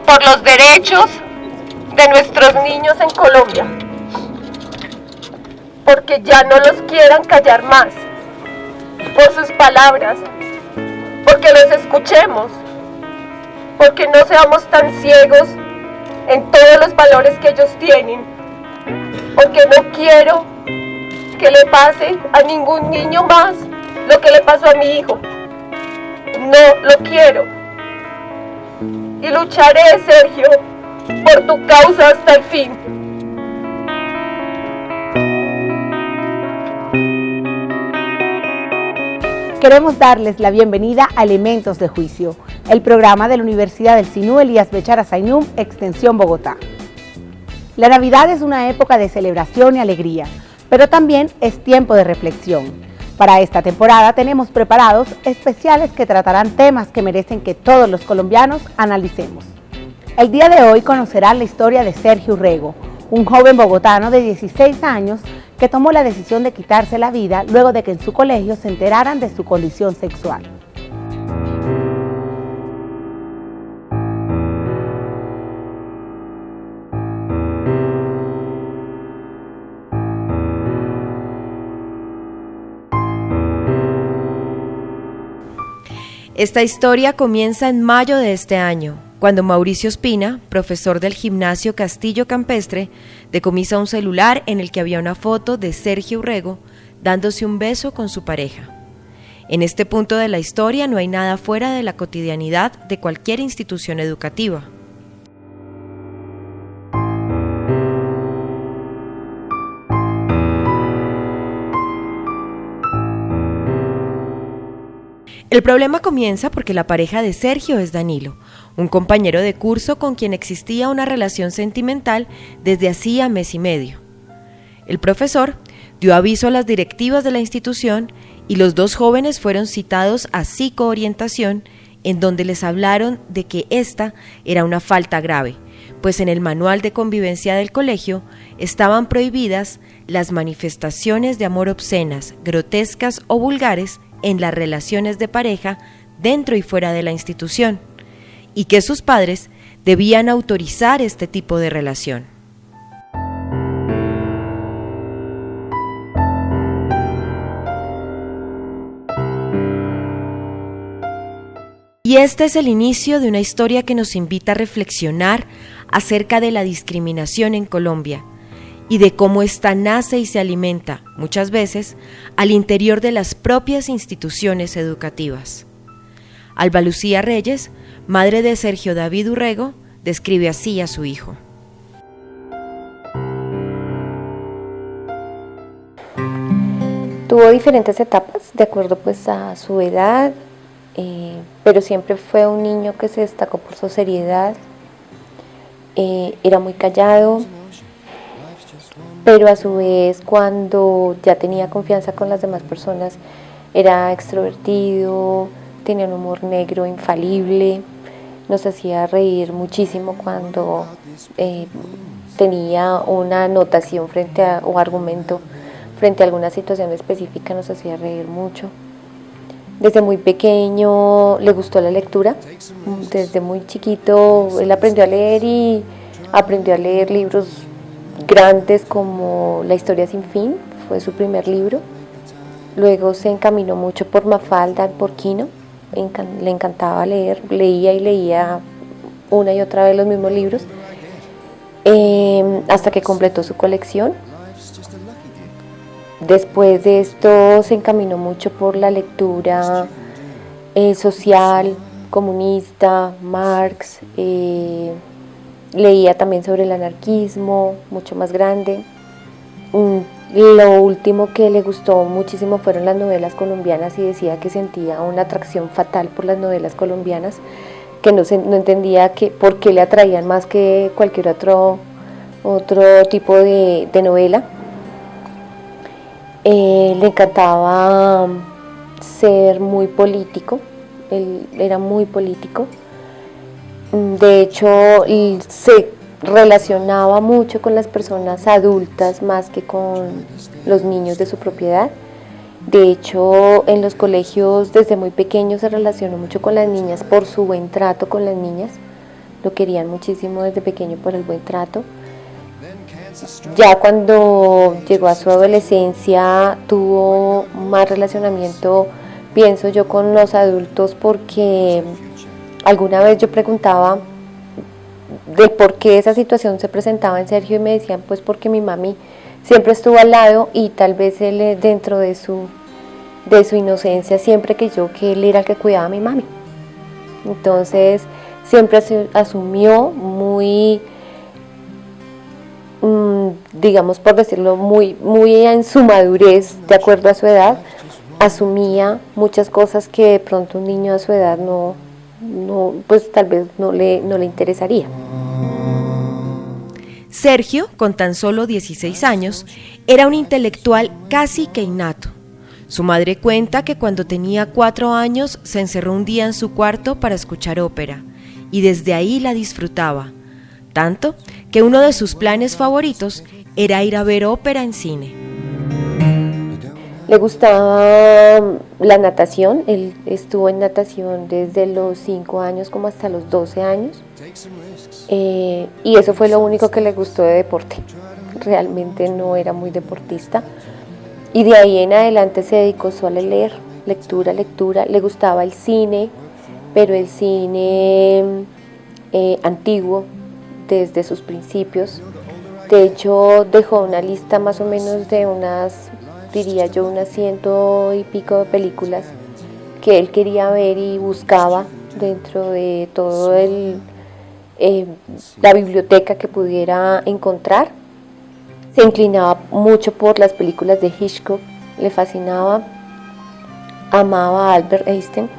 por los derechos de nuestros niños en Colombia, porque ya no los quieran callar más, por sus palabras, porque los escuchemos, porque no seamos tan ciegos en todos los valores que ellos tienen, porque no quiero que le pase a ningún niño más lo que le pasó a mi hijo. No lo quiero. Y lucharé, Sergio, por tu causa hasta el fin. Queremos darles la bienvenida a Elementos de Juicio, el programa de la Universidad del Sinú Elías Bechara Zainum, Extensión Bogotá. La Navidad es una época de celebración y alegría, pero también es tiempo de reflexión. Para esta temporada tenemos preparados especiales que tratarán temas que merecen que todos los colombianos analicemos. El día de hoy conocerán la historia de Sergio Urrego, un joven bogotano de 16 años que tomó la decisión de quitarse la vida luego de que en su colegio se enteraran de su condición sexual. Esta historia comienza en mayo de este año, cuando Mauricio Espina, profesor del gimnasio Castillo Campestre, decomisa un celular en el que había una foto de Sergio Urrego dándose un beso con su pareja. En este punto de la historia no hay nada fuera de la cotidianidad de cualquier institución educativa. El problema comienza porque la pareja de Sergio es Danilo, un compañero de curso con quien existía una relación sentimental desde hacía mes y medio. El profesor dio aviso a las directivas de la institución y los dos jóvenes fueron citados a psicoorientación, en donde les hablaron de que esta era una falta grave, pues en el manual de convivencia del colegio estaban prohibidas las manifestaciones de amor obscenas, grotescas o vulgares en las relaciones de pareja dentro y fuera de la institución, y que sus padres debían autorizar este tipo de relación. Y este es el inicio de una historia que nos invita a reflexionar acerca de la discriminación en Colombia y de cómo ésta nace y se alimenta, muchas veces, al interior de las propias instituciones educativas. Alba Lucía Reyes, madre de Sergio David Urrego, describe así a su hijo. Tuvo diferentes etapas, de acuerdo pues a su edad, pero siempre fue un niño que se destacó por su seriedad, era muy callado, pero a su vez cuando ya tenía confianza con las demás personas era extrovertido, tenía un humor negro infalible, nos hacía reír muchísimo cuando tenía una anotación o argumento frente a alguna situación específica, nos hacía reír mucho. Desde muy pequeño le gustó la lectura, desde muy chiquito él aprendió a leer y aprendió a leer libros grandes como La historia sin fin, fue su primer libro. Luego se encaminó mucho por Mafalda, por Quino, le encantaba leer, leía y leía una y otra vez los mismos libros, hasta que completó su colección. Después de esto se encaminó mucho por la lectura social, comunista, Marx, leía también sobre el anarquismo, mucho más grande. Lo último que le gustó muchísimo fueron las novelas colombianas y decía que sentía una atracción fatal por las novelas colombianas, que no entendía por qué le atraían más que cualquier otro tipo de novela. Le encantaba ser muy político, él era muy político. De hecho, se relacionaba mucho con las personas adultas más que con los niños de su propiedad. De hecho, en los colegios desde muy pequeño se relacionó mucho con las niñas por su buen trato con las niñas. lo querían muchísimo desde pequeño por el buen trato. Ya cuando llegó a su adolescencia tuvo más relacionamiento, pienso yo, con los adultos, porque alguna vez yo preguntaba de por qué esa situación se presentaba en Sergio y me decían pues porque mi mami siempre estuvo al lado y tal vez él dentro de su inocencia siempre creyó que él era el que cuidaba a mi mami. Entonces siempre asumió muy, digamos por decirlo, muy en su madurez, de acuerdo a su edad, asumía muchas cosas que de pronto un niño a su edad no pues tal vez no le interesaría. Sergio, con tan solo 16 años, era un intelectual casi que innato. Su madre cuenta que cuando tenía 4 años se encerró un día en su cuarto para escuchar ópera, y desde ahí la disfrutaba, tanto que uno de sus planes favoritos era ir a ver ópera en cine. Le gustaba la natación, él estuvo en natación desde los 5 años como hasta los 12 años, y eso fue lo único que le gustó de deporte. Realmente no era muy deportista, y de ahí en adelante se dedicó solo a leer, lectura, le gustaba el cine, pero el cine antiguo desde sus principios. De hecho dejó una lista más o menos de unas 100 y pico de películas que él quería ver y buscaba dentro de todo la biblioteca que pudiera encontrar. Se inclinaba mucho por las películas de Hitchcock, le fascinaba, amaba a Albert Einstein,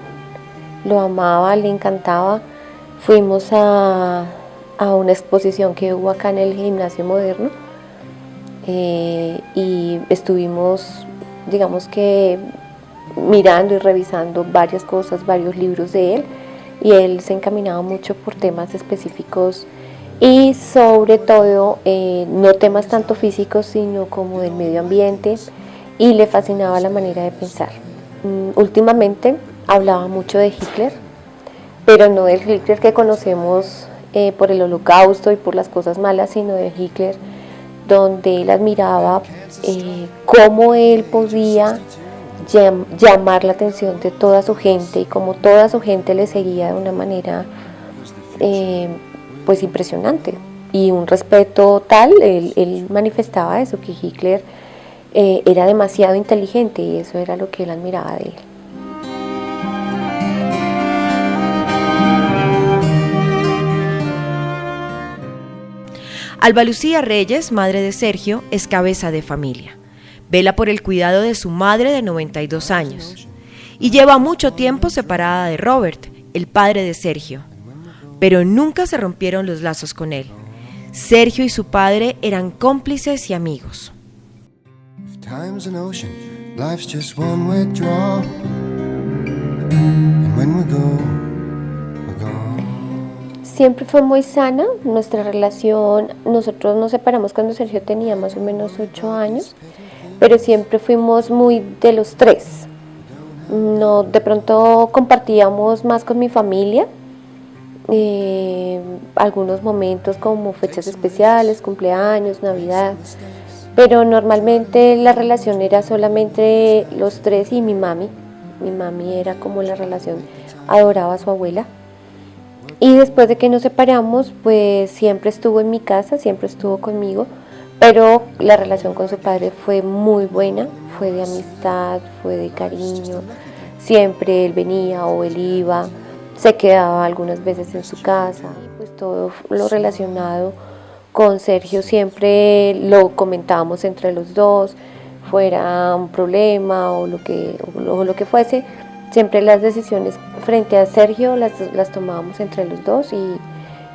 lo amaba, le encantaba. Fuimos a una exposición que hubo acá en el Gimnasio Moderno, y estuvimos, digamos que, mirando y revisando varias cosas, varios libros de él, y él se encaminaba mucho por temas específicos y sobre todo no temas tanto físicos sino como del medio ambiente, y le fascinaba la manera de pensar. Últimamente hablaba mucho de Hitler, pero no del Hitler que conocemos por el Holocausto y por las cosas malas, sino de Hitler donde él admiraba cómo él podía llamar la atención de toda su gente y cómo toda su gente le seguía de una manera pues impresionante, y un respeto tal. Él manifestaba eso, que Hitler era demasiado inteligente, y eso era lo que él admiraba de él. Alba Lucía Reyes, madre de Sergio, es cabeza de familia. Vela por el cuidado de su madre de 92 años y lleva mucho tiempo separada de Robert, el padre de Sergio. Pero nunca se rompieron los lazos con él. Sergio y su padre eran cómplices y amigos. Siempre fue muy sana nuestra relación. Nosotros nos separamos cuando Sergio tenía más o menos 8 años, pero siempre fuimos muy de los tres. No, de pronto compartíamos más con mi familia, algunos momentos como fechas especiales, cumpleaños, Navidad, pero normalmente la relación era solamente los tres y mi mami. Mi mami era como la relación, adoraba a su abuela. Y después de que nos separamos, pues siempre estuvo en mi casa, siempre estuvo conmigo, pero la relación con su padre fue muy buena, fue de amistad, fue de cariño. Siempre él venía o él iba, se quedaba algunas veces en su casa. Pues todo lo relacionado con Sergio siempre lo comentábamos entre los dos, fuera un problema o lo que fuese. Siempre las decisiones frente a Sergio las tomábamos entre los dos,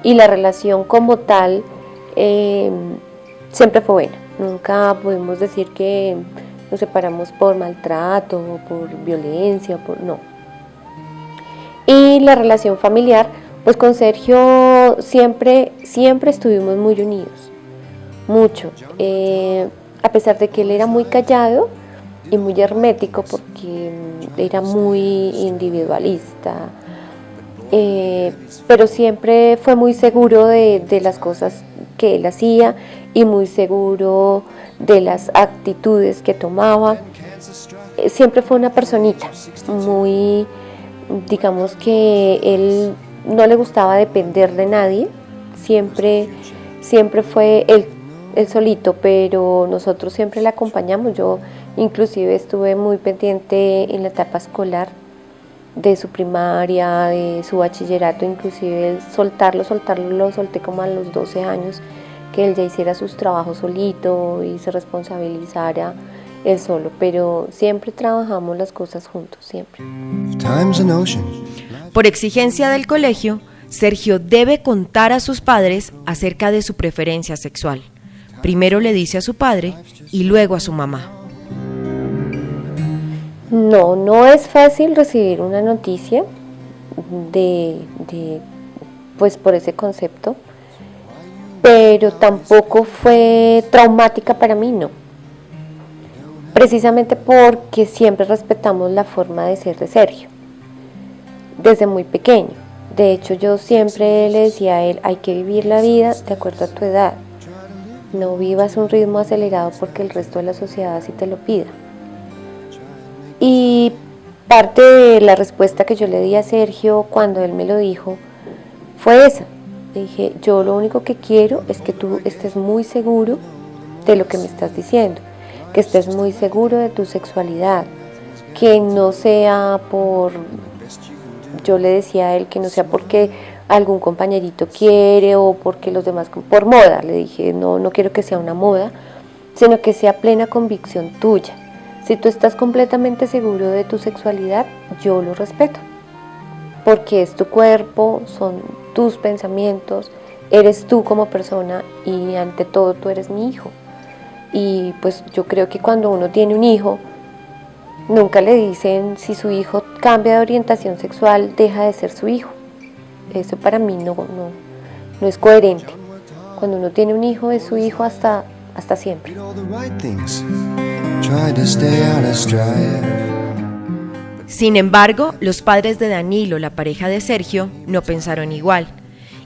y la relación como tal siempre fue buena. Nunca pudimos decir que nos separamos por maltrato o por violencia, no. Y la relación familiar, pues con Sergio siempre estuvimos muy unidos, mucho. A pesar de que él era muy callado y muy hermético, porque era muy individualista, pero siempre fue muy seguro de las cosas que él hacía y muy seguro de las actitudes que tomaba. Siempre fue una personita muy, digamos que él no le gustaba depender de nadie, siempre fue él solito, pero nosotros siempre le acompañamos. Yo inclusive estuve muy pendiente en la etapa escolar de su primaria, de su bachillerato, inclusive soltarlo lo solté como a los 12 años, que él ya hiciera sus trabajos solito y se responsabilizara él solo, pero siempre trabajamos las cosas juntos, siempre. Por exigencia del colegio, Sergio debe contar a sus padres acerca de su preferencia sexual. Primero le dice a su padre y luego a su mamá. No es fácil recibir una noticia pues por ese concepto, pero tampoco fue traumática para mí, no. Precisamente porque siempre respetamos la forma de ser de Sergio, desde muy pequeño. De hecho, yo siempre le decía a él, hay que vivir la vida de acuerdo a tu edad. No vivas un ritmo acelerado porque el resto de la sociedad así te lo pida. Y parte de la respuesta que yo le di a Sergio cuando él me lo dijo fue esa. Le dije, yo lo único que quiero es que tú estés muy seguro de lo que me estás diciendo, que estés muy seguro de tu sexualidad, que no sea yo le decía a él, que no sea porque algún compañerito quiere o porque los demás, por moda. Le dije, no quiero que sea una moda, sino que sea plena convicción tuya. Si tú estás completamente seguro de tu sexualidad, yo lo respeto, porque es tu cuerpo, son tus pensamientos, eres tú como persona y ante todo tú eres mi hijo. Y pues yo creo que cuando uno tiene un hijo, nunca le dicen si su hijo cambia de orientación sexual, deja de ser su hijo. Eso para mí no es coherente. Cuando uno tiene un hijo, es su hijo hasta siempre. Sin embargo, los padres de Danilo, la pareja de Sergio, no pensaron igual.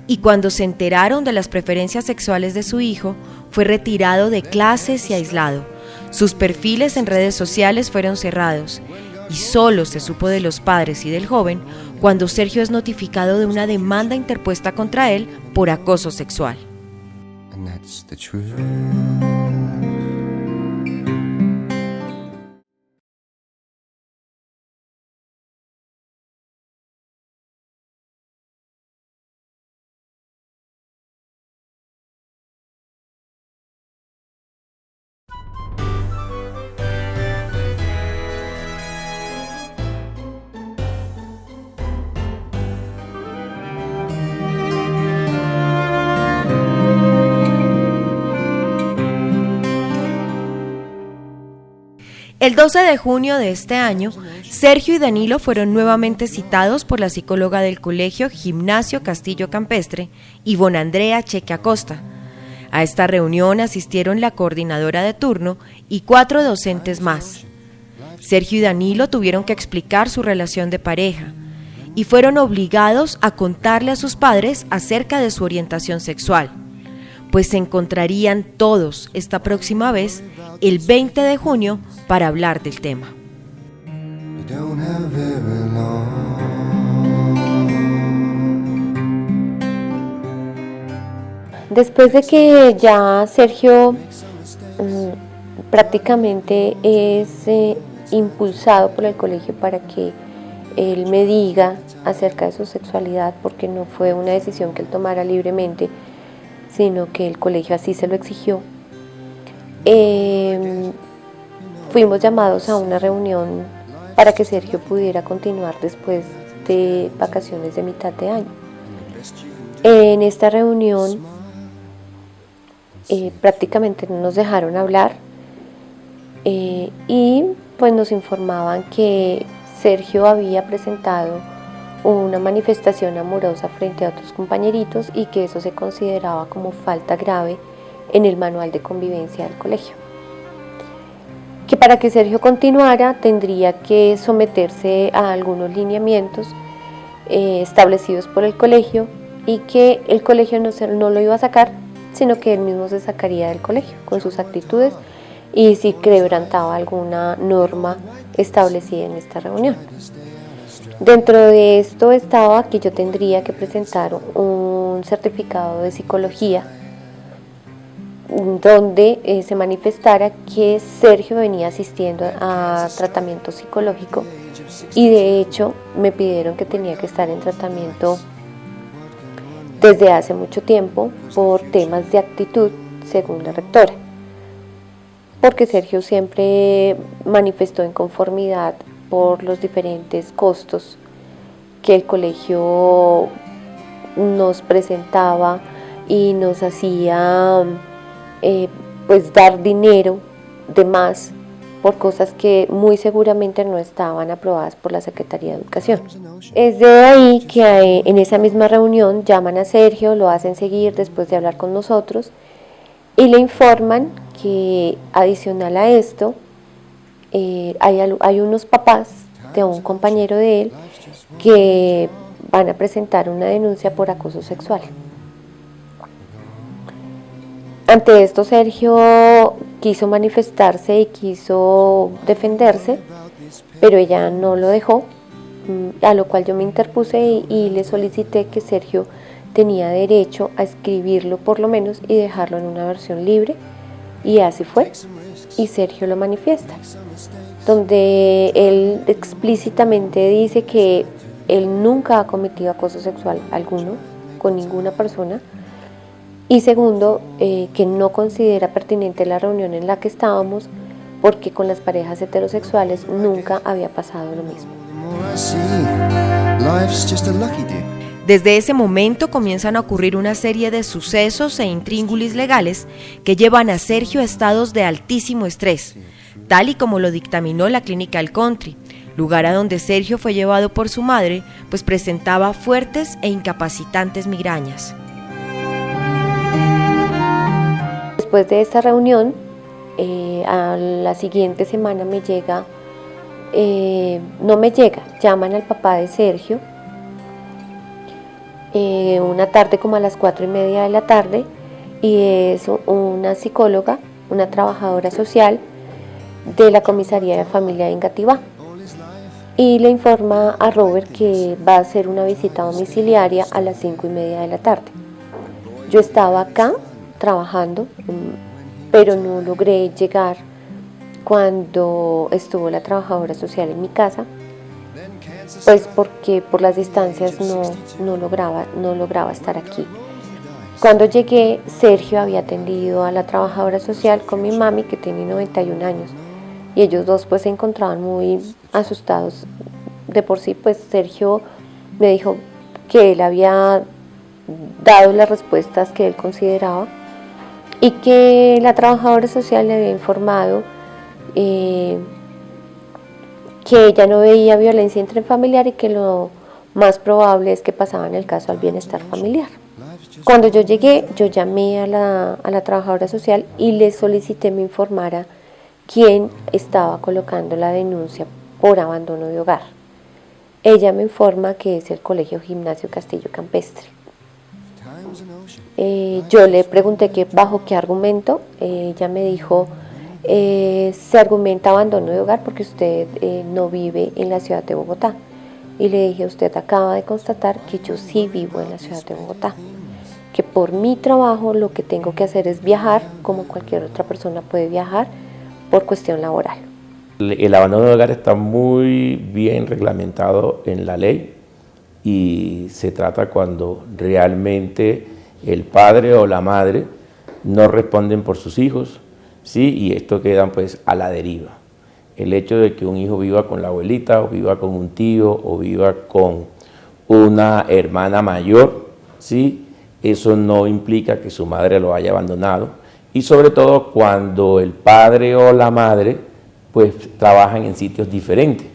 Y cuando se enteraron de las preferencias sexuales de su hijo, fue retirado de clases y aislado. Sus perfiles en redes sociales fueron cerrados y solo se supo de los padres y del joven cuando Sergio es notificado de una demanda interpuesta contra él por acoso sexual. El 12 de junio de este año, Sergio y Danilo fueron nuevamente citados por la psicóloga del colegio Gimnasio Castillo Campestre, Ivonne Andrea Cheque Acosta. A esta reunión asistieron la coordinadora de turno y 4 docentes más. Sergio y Danilo tuvieron que explicar su relación de pareja y fueron obligados a contarle a sus padres acerca de su orientación sexual, pues se encontrarían todos esta próxima vez, el 20 de junio, para hablar del tema. Después de que ya Sergio prácticamente es impulsado por el colegio para que él me diga acerca de su sexualidad, porque no fue una decisión que él tomara libremente, sino que el colegio así se lo exigió. Fuimos llamados a una reunión para que Sergio pudiera continuar después de vacaciones de mitad de año. En esta reunión prácticamente no nos dejaron hablar y pues nos informaban que Sergio había presentado una manifestación amorosa frente a otros compañeritos y que eso se consideraba como falta grave en el manual de convivencia del colegio. Que para que Sergio continuara tendría que someterse a algunos lineamientos establecidos por el colegio y que el colegio no lo iba a sacar, sino que él mismo se sacaría del colegio con sus actitudes y si quebrantaba alguna norma establecida en esta reunión. Dentro de esto estaba que yo tendría que presentar un certificado de psicología donde se manifestara que Sergio venía asistiendo a tratamiento psicológico y de hecho me pidieron que tenía que estar en tratamiento desde hace mucho tiempo por temas de actitud, según la rectora, porque Sergio siempre manifestó inconformidad por los diferentes costos que el colegio nos presentaba y nos hacía pues dar dinero de más por cosas que muy seguramente no estaban aprobadas por la Secretaría de Educación. Es de ahí que en esa misma reunión llaman a Sergio, lo hacen seguir después de hablar con nosotros y le informan que adicional a esto hay unos papás de un compañero de él que van a presentar una denuncia por acoso sexual. Ante esto Sergio quiso manifestarse y quiso defenderse, pero ella no lo dejó, a lo cual yo me interpuse y le solicité que Sergio tenía derecho a escribirlo por lo menos y dejarlo en una versión libre, y así fue, y Sergio lo manifiesta, donde él explícitamente dice que él nunca ha cometido acoso sexual alguno con ninguna persona, y segundo, que no considera pertinente la reunión en la que estábamos porque con las parejas heterosexuales nunca había pasado lo mismo. Desde ese momento comienzan a ocurrir una serie de sucesos e intríngulis legales que llevan a Sergio a estados de altísimo estrés, tal y como lo dictaminó la clínica El Country, lugar a donde Sergio fue llevado por su madre, pues presentaba fuertes e incapacitantes migrañas. Después de esta reunión, a la siguiente semana llaman al papá de Sergio, una tarde como a las 4:30 de la tarde, y es una psicóloga, una trabajadora social de la comisaría de familia de Engativá, y le informa a Robert que va a hacer una visita domiciliaria a las 5:30 de la tarde. Yo estaba acá trabajando, pero no logré llegar cuando estuvo la trabajadora social en mi casa, pues porque por las distancias no lograba estar aquí. Cuando llegué, Sergio había atendido a la trabajadora social con mi mami, que tiene 91 años, y ellos dos pues se encontraban muy asustados. De por sí, pues Sergio me dijo que él había dado las respuestas que él consideraba y que la trabajadora social le había informado que ella no veía violencia intrafamiliar y que lo más probable es que pasaban el caso al bienestar familiar. Cuando yo llegué, yo llamé a la trabajadora social y le solicité me informara quién estaba colocando la denuncia por abandono de hogar. Ella me informa que es el Colegio Gimnasio Castillo Campestre. Yo le pregunté que bajo qué argumento. Ella me dijo, se argumenta abandono de hogar porque usted no vive en la ciudad de Bogotá. Y le dije, usted acaba de constatar que yo sí vivo en la ciudad de Bogotá, que por mi trabajo lo que tengo que hacer es viajar como cualquier otra persona puede viajar por cuestión laboral. El abandono de hogar está muy bien reglamentado en la ley y se trata cuando realmente el padre o la madre no responden por sus hijos, ¿sí? Y esto queda pues a la deriva. El hecho de que un hijo viva con la abuelita o viva con un tío o viva con una hermana mayor, ¿sí? Eso no implica que su madre lo haya abandonado, y sobre todo cuando el padre o la madre pues trabajan en sitios diferentes,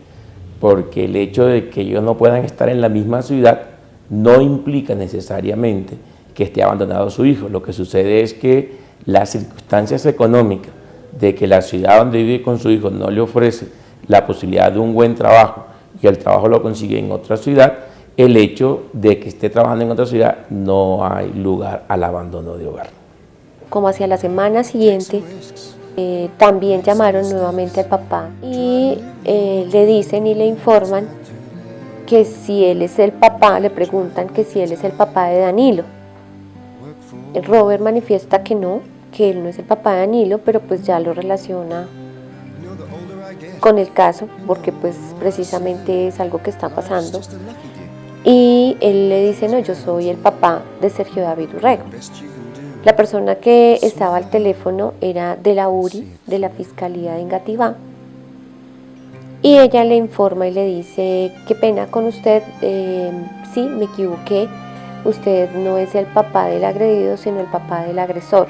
porque el hecho de que ellos no puedan estar en la misma ciudad no implica necesariamente que esté abandonado su hijo. Lo que sucede es que las circunstancias económicas de que la ciudad donde vive con su hijo no le ofrece la posibilidad de un buen trabajo y el trabajo lo consigue en otra ciudad, el hecho de que esté trabajando en otra ciudad, no hay lugar al abandono de hogar. Como hacia la semana siguiente, también llamaron nuevamente al papá y le dicen y le informan que si él es el papá, le preguntan que si él es el papá de Danilo. Robert manifiesta que no, que él no es el papá de Danilo, pero pues ya lo relaciona con el caso, porque pues precisamente es algo que está pasando. Y él le dice, no, yo soy el papá de Sergio David Urrego. La persona que estaba al teléfono era de la URI, de la Fiscalía de Engativá, y ella le informa y le dice, qué pena con usted, sí, me equivoqué, usted no es el papá del agredido, sino el papá del agresor.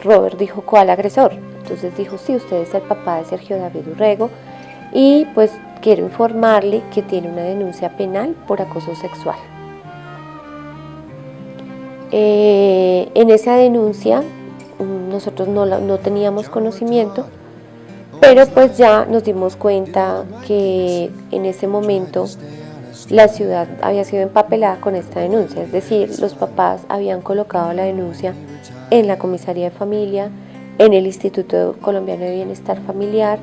Robert dijo, ¿cuál agresor? Entonces dijo, sí, usted es el papá de Sergio David Urrego, y pues quiero informarle que tiene una denuncia penal por acoso sexual. En esa denuncia nosotros no teníamos conocimiento, pero pues ya nos dimos cuenta que en ese momento la ciudad había sido empapelada con esta denuncia, es decir, los papás habían colocado la denuncia en la comisaría de familia, en el Instituto Colombiano de Bienestar Familiar,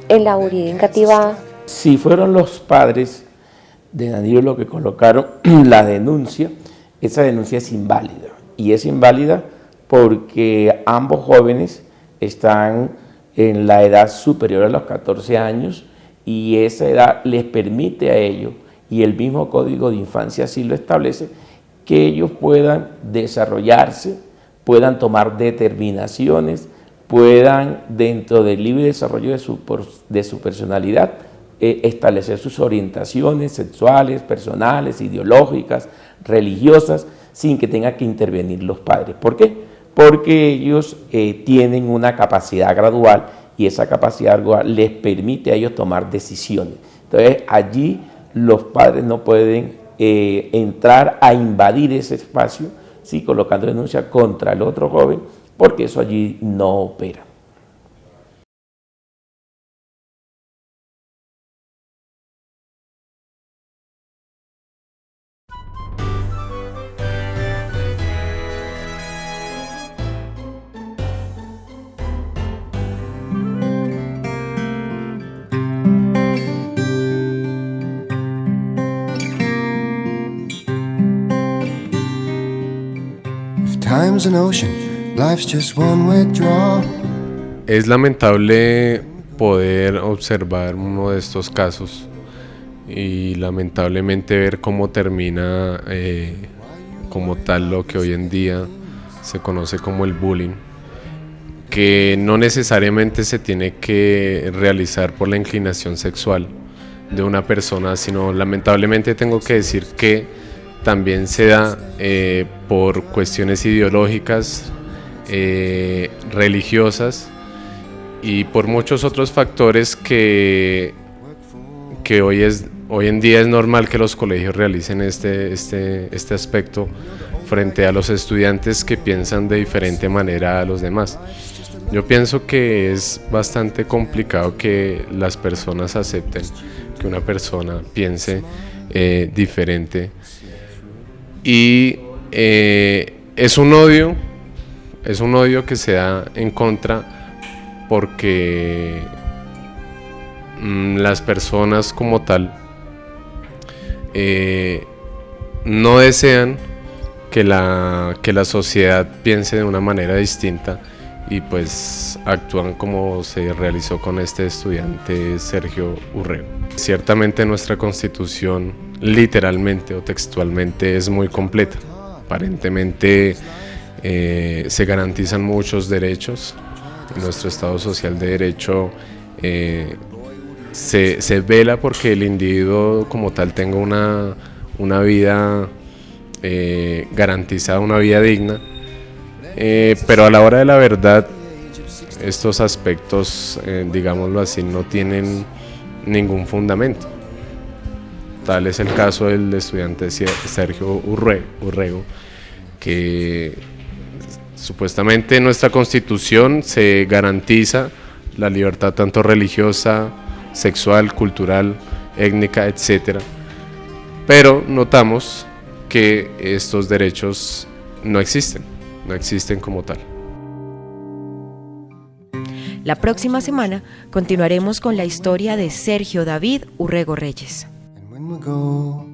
en la URI de Engativá. Si fueron los padres de Danilo los que colocaron la denuncia, esa denuncia es inválida, y es inválida porque ambos jóvenes están en la edad superior a los 14 años y esa edad les permite a ellos, y el mismo Código de Infancia así lo establece, que ellos puedan desarrollarse, puedan tomar determinaciones, puedan dentro del libre desarrollo de su personalidad establecer sus orientaciones sexuales, personales, ideológicas, religiosas, sin que tengan que intervenir los padres. ¿Por qué? Porque ellos tienen una capacidad gradual y esa capacidad gradual les permite a ellos tomar decisiones. Entonces allí los padres no pueden entrar a invadir ese espacio, ¿sí?, colocando denuncia contra el otro joven, porque eso allí no opera. Time's an ocean, life's just one way draw. Es lamentable poder observar uno de estos casos y lamentablemente ver cómo termina como tal lo que hoy en día se conoce como el bullying, que no necesariamente se tiene que realizar por la inclinación sexual de una persona, sino lamentablemente tengo que decir que también se da por cuestiones ideológicas, religiosas y por muchos otros factores que hoy en día es normal que los colegios realicen este aspecto frente a los estudiantes que piensan de diferente manera a los demás. Yo pienso que es bastante complicado que las personas acepten que una persona piense diferente. Y es un odio que se da en contra porque las personas como tal no desean que la sociedad piense de una manera distinta y pues actúan como se realizó con este estudiante Sergio Urrego. Ciertamente nuestra Constitución literalmente o textualmente es muy completa. Aparentemente se garantizan muchos derechos. En nuestro Estado Social de Derecho se vela porque el individuo como tal tenga una vida garantizada, una vida digna, pero a la hora de la verdad estos aspectos, digámoslo así, no tienen ningún fundamento. Tal es el caso del estudiante Sergio Urrego, que supuestamente en nuestra Constitución se garantiza la libertad tanto religiosa, sexual, cultural, étnica, etc. pero notamos que estos derechos no existen como tal. La próxima semana continuaremos con la historia de Sergio David Urrego Reyes. And when we go